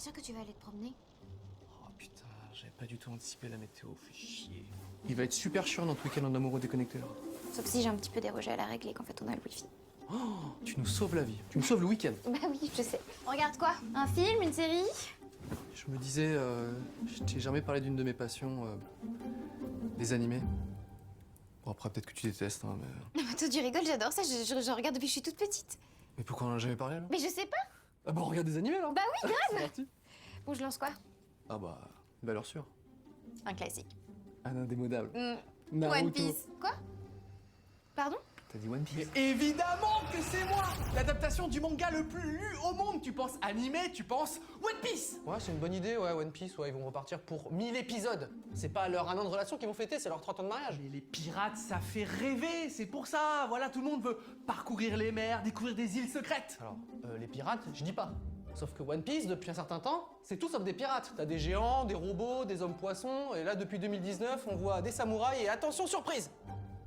sûr que tu vas aller te promener? Oh putain, j'avais pas du tout anticipé la météo, fais chier. Il va être super chiant notre week-end en amoureux déconnecté là. Sauf si j'ai un petit peu dérogé à la règle et qu'en fait on a le wifi. Oh, tu nous sauves la vie, tu me sauves le week-end. Bah oui, je sais. On regarde quoi? Un film? Une série? Je me disais, je t'ai jamais parlé d'une de mes passions, les animés. Bon après peut-être que tu détestes, hein, mais... Non mais toi tu rigoles, j'adore ça, je regarde depuis que je suis toute petite. Mais pourquoi on en a jamais parlé là? Mais je sais pas. Ah bah on regarde des animés là. Bah oui, C'est grave. parti. Bon, je lance quoi? Ah bah, valeur sûre. Un classique. Un indémodable. One Piece. Quoi? Pardon? T'as dit One Piece? Mais évidemment que c'est moi! L'adaptation du manga le plus lu au monde! Tu penses animé, tu penses One Piece! Ouais, c'est une bonne idée, ouais, One Piece, ouais, ils vont repartir pour 1000 épisodes. C'est pas leur 1 an de relation qu'ils vont fêter, c'est leur 30 ans de mariage. Mais les pirates, ça fait rêver, c'est pour ça! Voilà, tout le monde veut parcourir les mers, découvrir des îles secrètes! Alors, les pirates, je dis pas. Sauf que One Piece, depuis un certain temps, c'est tout sauf des pirates. T'as des géants, des robots, des hommes poissons, et là, depuis 2019, on voit des samouraïs et attention, surprise!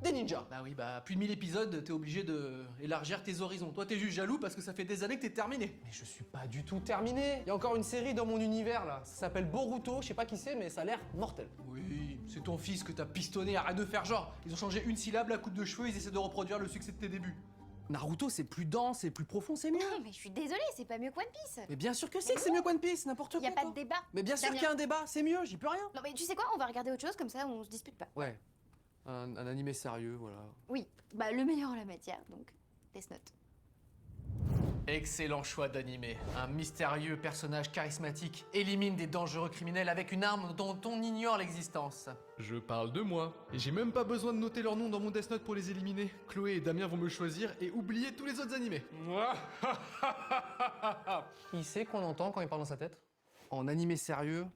Des ninjas. Bah oui, bah plus de 1000 épisodes, t'es obligé de élargir tes horizons. Toi, t'es juste jaloux parce que ça fait des années que t'es terminé. Mais je suis pas du tout terminé. Il y a encore une série dans mon univers là. Ça s'appelle Boruto, je sais pas qui c'est, mais ça a l'air mortel. Oui, c'est ton fils que t'as pistonné, arrête de faire genre. Ils ont changé une syllabe, la coupe de cheveux, ils essaient de reproduire le succès de tes débuts. Naruto, c'est plus dense, c'est plus profond, c'est mieux. Non mais je suis désolée, c'est pas mieux que One Piece. Mais bien sûr que c'est mieux que One Piece, n'importe quoi. Y a pas toi. de débat. Mais bien sûr Damien. qu'il y a un débat, c'est mieux, j'y peux rien. Non mais tu sais quoi, on va regarder autre chose, comme ça on se dispute pas. Ouais, un animé sérieux, voilà. Oui, bah le meilleur en la matière, donc Death Note. Excellent choix d'animé. Un mystérieux personnage charismatique élimine des dangereux criminels avec une arme dont on ignore l'existence. Je parle de moi. Et j'ai même pas besoin de noter leur nom dans mon Death Note pour les éliminer. Chloé et Damien vont me choisir et oublier tous les autres animés. Qui c'est qu'on entend quand il parle dans sa tête? En animé sérieux,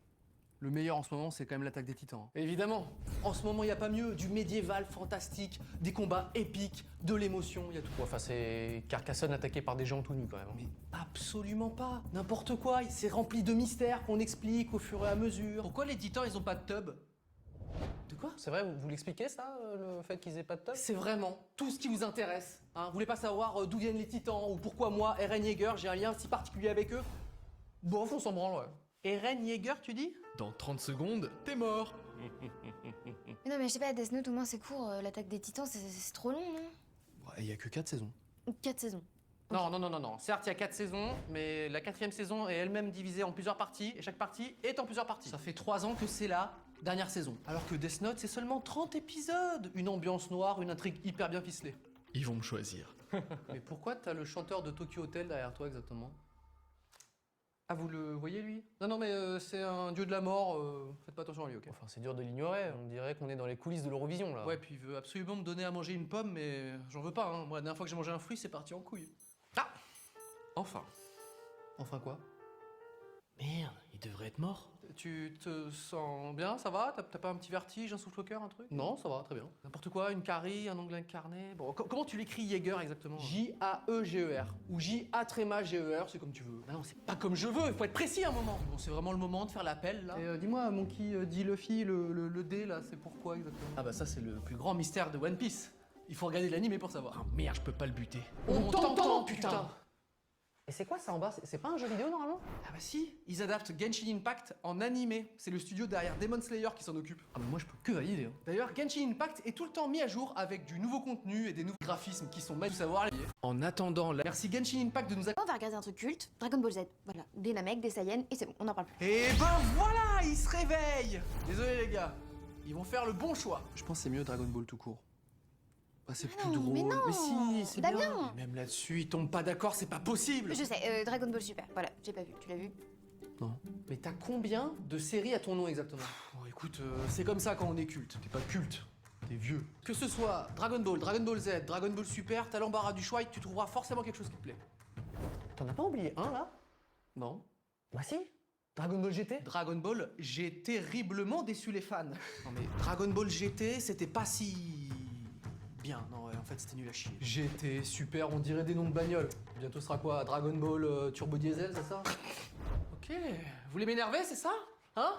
le meilleur en ce moment, c'est quand même l'Attaque des Titans. Évidemment, en ce moment, il y a pas mieux. Du médiéval fantastique, des combats épiques, de l'émotion, il y a tout. Ouais, enfin, c'est Carcassonne attaqué par des gens tout nus quand même. Mais absolument pas. N'importe quoi, c'est rempli de mystères qu'on explique au fur et à mesure. Pourquoi les titans, ils ont pas de tub? De quoi? C'est vrai, vous l'expliquez ça, le fait qu'ils aient pas de top? C'est vraiment tout ce qui vous intéresse. Hein, vous voulez pas savoir d'où viennent les titans ou pourquoi moi, Eren Yeager, j'ai un lien si particulier avec eux? Bof, on s'en branle, ouais. Eren Yeager, tu dis? Dans 30 secondes, t'es mort. Mais non mais je sais pas, Death Note au moins c'est court, l'attaque des titans c'est trop long, non? Ouais, il y a que 4 saisons. 4 saisons. Non. Certes, il y a 4 saisons, mais la 4e saison est elle-même divisée en plusieurs parties, et chaque partie est en plusieurs parties. Ça fait 3 ans que c'est la dernière saison. Alors que Death Note, c'est seulement 30 épisodes. Une ambiance noire, une intrigue hyper bien ficelée. Ils vont me choisir. Mais pourquoi t'as le chanteur de Tokyo Hotel derrière toi exactement? Ah, vous le voyez lui? Non, mais c'est un dieu de la mort, faites pas attention à lui, ok? Enfin, c'est dur de l'ignorer, on dirait qu'on est dans les coulisses de l'Eurovision, là. Ouais, puis il veut absolument me donner à manger une pomme, mais j'en veux pas, hein. Moi, la dernière fois que j'ai mangé un fruit, c'est parti en couille. Ah! Enfin. Enfin quoi? Merde, il devrait être mort. Tu te sens bien, ça va? T'as pas un petit vertige, un souffle au cœur, un truc? Non, ça va, très bien. N'importe quoi, une carie, un ongle incarné. Bon, comment tu l'écris Jaeger exactement? J-A-E-G-E-R. Ou J-A-G-E-R, c'est comme tu veux. Non, c'est pas comme je veux, il faut être précis un moment. Bon, c'est vraiment le moment de faire l'appel là. Et dis-moi, Monkey D. Luffy, le D là, c'est pourquoi exactement? Ah bah ça, c'est le plus grand mystère de One Piece. Il faut regarder l'animé pour savoir. Ah merde, je peux pas le buter. On t'entend, putain! Et c'est quoi ça en bas? C'est pas un jeu vidéo normalement? Ah bah si, ils adaptent Genshin Impact en animé. C'est le studio derrière Demon Slayer qui s'en occupe. Ah bah moi je peux que valider. Hein. D'ailleurs, Genshin Impact est tout le temps mis à jour avec du nouveau contenu et des nouveaux graphismes qui sont mal savoir liés. En attendant, là... Merci Genshin Impact de nous On va regarder un truc culte, Dragon Ball Z. Voilà, des Namek, des Saiyans, et c'est bon, on en parle plus. Et ben voilà, ils se réveillent. Désolé les gars, ils vont faire le bon choix. Je pense que c'est mieux Dragon Ball tout court. Bah, c'est plus non, drôle. mais non. si, c'est bien. Damien. Même là-dessus, ils tombent pas d'accord, c'est pas possible. Je sais, Dragon Ball Super, voilà, j'ai pas vu, tu l'as vu? Non. Mais t'as combien de séries à ton nom exactement? Bon écoute, c'est comme ça quand on est culte. T'es pas culte, t'es vieux. Que ce soit Dragon Ball, Dragon Ball Z, Dragon Ball Super, t'as l'embarras du choix et tu trouveras forcément quelque chose qui te plaît. T'en as pas oublié un là? Non? Bah si. Dragon Ball GT? Dragon Ball, j'ai terriblement déçu les fans. Non mais Dragon Ball GT, c'était pas si... bien, non ouais, en fait c'était nul à chier. GT, super, on dirait des noms de bagnoles. Bientôt ce sera quoi? Dragon Ball Turbo Diesel, c'est ça? Ok, vous voulez m'énerver, c'est ça? Hein?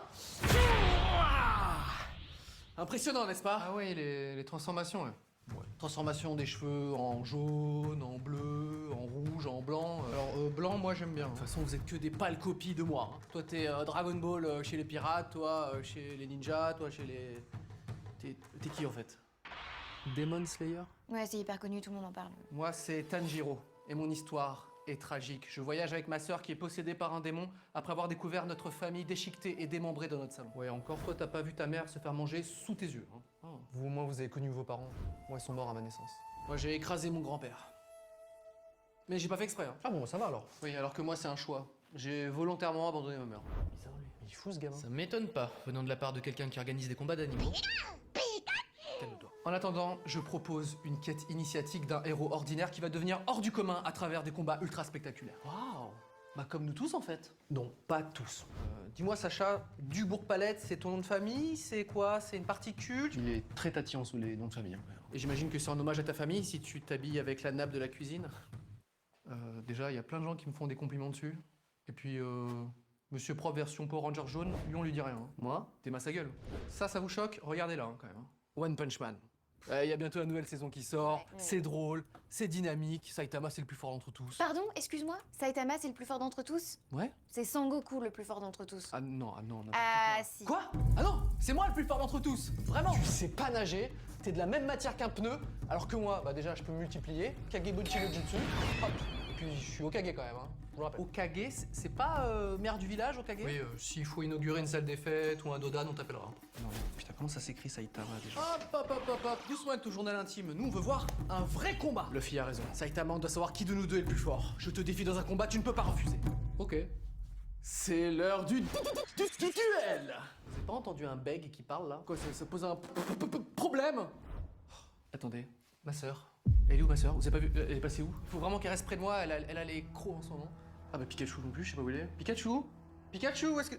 Impressionnant, n'est-ce pas? Ah ouais, les transformations, ouais. Ouais. Transformation des cheveux en jaune, en bleu, en rouge, en blanc. Alors, blanc, moi j'aime bien. De toute façon, vous êtes que des pâles copies de moi. Hein. Toi, t'es Dragon Ball chez les pirates, toi chez les ninjas, toi chez les... T'es qui en fait? Demon Slayer? Ouais, c'est hyper connu, tout le monde en parle. Moi, c'est Tanjiro. Et mon histoire est tragique. Je voyage avec ma sœur qui est possédée par un démon après avoir découvert notre famille déchiquetée et démembrée dans notre salon. Ouais, encore toi, t'as pas vu ta mère se faire manger sous tes yeux. Hein. Vous, au moins, vous avez connu vos parents. Moi, ils sont morts à ma naissance. Moi, j'ai écrasé mon grand-père. Mais j'ai pas fait exprès. Hein. Ah bon, ça va alors. Oui, alors que moi, c'est un choix. J'ai volontairement abandonné ma mère. Bizarre lui. Il est fou ce gamin. Ça m'étonne pas, venant de la part de quelqu'un qui organise des combats d'animaux. Calme-toi. En attendant, je propose une quête initiatique d'un héros ordinaire qui va devenir hors du commun à travers des combats ultra spectaculaires. Waouh. Bah comme nous tous en fait. Non, pas tous. Dis-moi Sacha, Dubourg-Palette, c'est ton nom de famille? C'est quoi? C'est une partie culte? Il est très tatillon sous les noms de famille. Hein. Et j'imagine que c'est en hommage à ta famille si tu t'habilles avec la nappe de la cuisine. Déjà, il y a plein de gens qui me font des compliments dessus. Et puis, Monsieur Prof version Power Ranger jaune, lui on lui dit rien. Hein. Moi? T'es ma sa gueule. Ça vous choque? Regardez-là hein, quand même. Hein. One Punch Man. Il y a bientôt la nouvelle saison qui sort, Ouais. c'est drôle, c'est dynamique, Saitama c'est le plus fort d'entre tous. Pardon, excuse-moi, Saitama c'est le plus fort d'entre tous? Ouais? C'est Sangoku le plus fort d'entre tous. Ah non, non. Ah si. Quoi? Ah non, c'est moi le plus fort d'entre tous, vraiment. Tu sais pas nager, t'es de la même matière qu'un pneu, alors que moi, bah déjà je peux me multiplier, Kagebunchi no Jutsu, hop, et puis je suis Hokage quand même, hein, je vous le rappelle. Okage, c'est pas maire du village, Okage? Oui, s'il faut inaugurer une salle des fêtes ou un dodan, on t'appellera. Non, putain, comment ça s'écrit Saitama déjà? Hop, doucement avec ton journal intime. Nous, on veut voir un vrai combat. Luffy a raison. Saitama, on doit savoir qui de nous deux est le plus fort. Je te défie dans un combat, tu ne peux pas refuser. Ok. C'est l'heure du duel. Vous avez pas entendu un beg qui parle là? Quoi, ça pose un problème? Attendez, ma sœur. Elle est où ma sœur? Vous avez pas vu? Elle est passée où? Faut vraiment qu'elle reste près de moi, elle a les crocs en ce moment. Ah bah Pikachu non plus, je sais pas où il est. Pikachu? Pikachu, où est-ce que...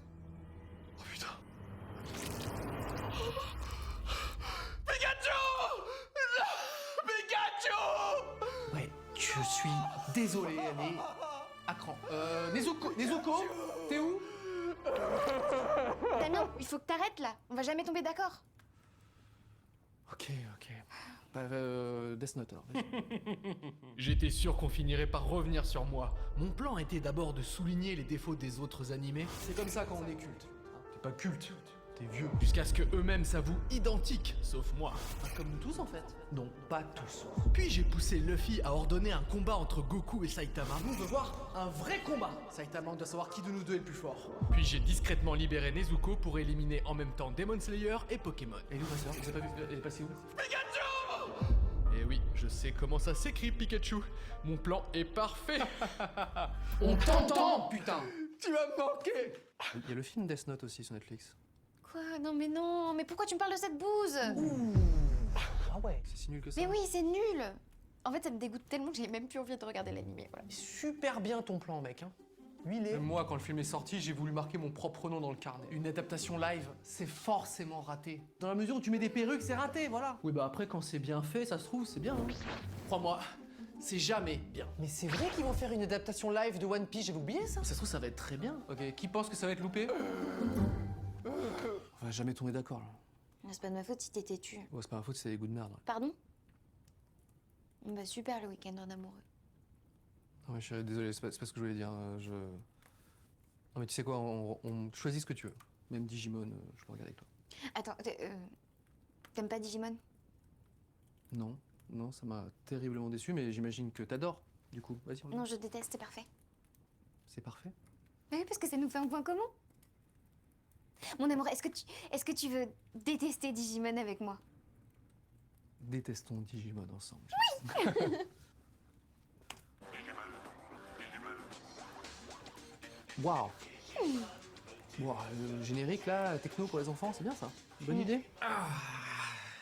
Oh putain. Pikachu! Pikachu! Ouais, je suis désolé, elle est à cran. Nezuko, t'es où? Damien, il faut que t'arrêtes là, on va jamais tomber d'accord. Ok. Bah, Death Note alors, vas-y. J'étais sûr qu'on finirait par revenir sur moi. Mon plan était d'abord de souligner les défauts des autres animés, C'est comme ça quand on est culte. t'es pas culte, t'es vieux, jusqu'à ce que eux-mêmes s'avouent identiques, sauf moi. Enfin, comme nous tous en fait. Non, pas tous. Puis j'ai poussé Luffy à ordonner un combat entre Goku et Saitama. Nous, on veut voir un vrai combat. Saitama, on doit savoir qui de nous deux est le plus fort. Puis j'ai discrètement libéré Nezuko pour éliminer en même temps Demon Slayer et Pokémon. Et où ma sœur? Vous avez pas vu? Elle est passée où? Et oui, je sais comment ça s'écrit, Pikachu. Mon plan est parfait. On t'entend, putain! Tu vas me manquer. Il y a le film Death Note aussi sur Netflix. Quoi? Non, mais pourquoi tu me parles de cette bouse? Ah ouais. C'est si nul que ça. Mais oui, c'est nul. En fait, ça me dégoûte tellement que j'ai même plus envie de regarder l'animé. Voilà. Super bien ton plan, mec, hein. Lui, il est... Même moi, quand le film est sorti, j'ai voulu marquer mon propre nom dans le carnet. Une adaptation live, c'est forcément raté. Dans la mesure où tu mets des perruques, c'est raté, voilà. Oui, bah après, quand c'est bien fait, ça se trouve, c'est bien. Hein. Crois-moi, c'est jamais bien. Mais c'est vrai qu'ils vont faire une adaptation live de One Piece, j'avais oublié ça. Ça se trouve, ça va être très bien. Ok, qui pense que ça va être loupé? On va jamais tomber d'accord, là. C'est pas de ma faute si t'es têtu. Ouais, c'est pas ma faute, c'est des goûts de merde. Pardon? Bah super le week-end en amoureux. Non mais je suis désolé, c'est pas ce que je voulais dire. Non mais tu sais quoi, on choisit ce que tu veux. Même Digimon, je peux regarder avec toi. Attends, t'aimes pas Digimon? Non, ça m'a terriblement déçu, mais j'imagine que t'adores. Du coup, vas-y, on y va. Non, je déteste, c'est parfait. C'est parfait. Bah oui, parce que ça nous fait un point commun. Mon amour, est-ce que tu veux détester Digimon avec moi? Détestons Digimon ensemble. Waouh! Wow, le générique là, techno pour les enfants, c'est bien ça. Bonne idée.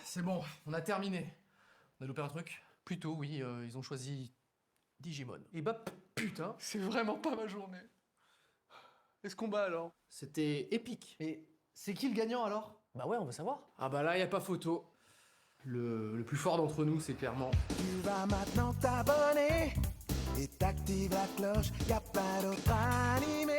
C'est bon, on a terminé. On a loupé un truc? Plutôt, oui, ils ont choisi Digimon. Et bah putain, c'est vraiment pas ma journée. Et ce combat alors? C'était épique. Et c'est qui le gagnant alors? Bah ouais, on veut savoir. Ah bah là, y a pas photo. Le plus fort d'entre nous, c'est clairement... Tu vas maintenant t'abonner et t'actives la cloche, y a pas d'autre animé.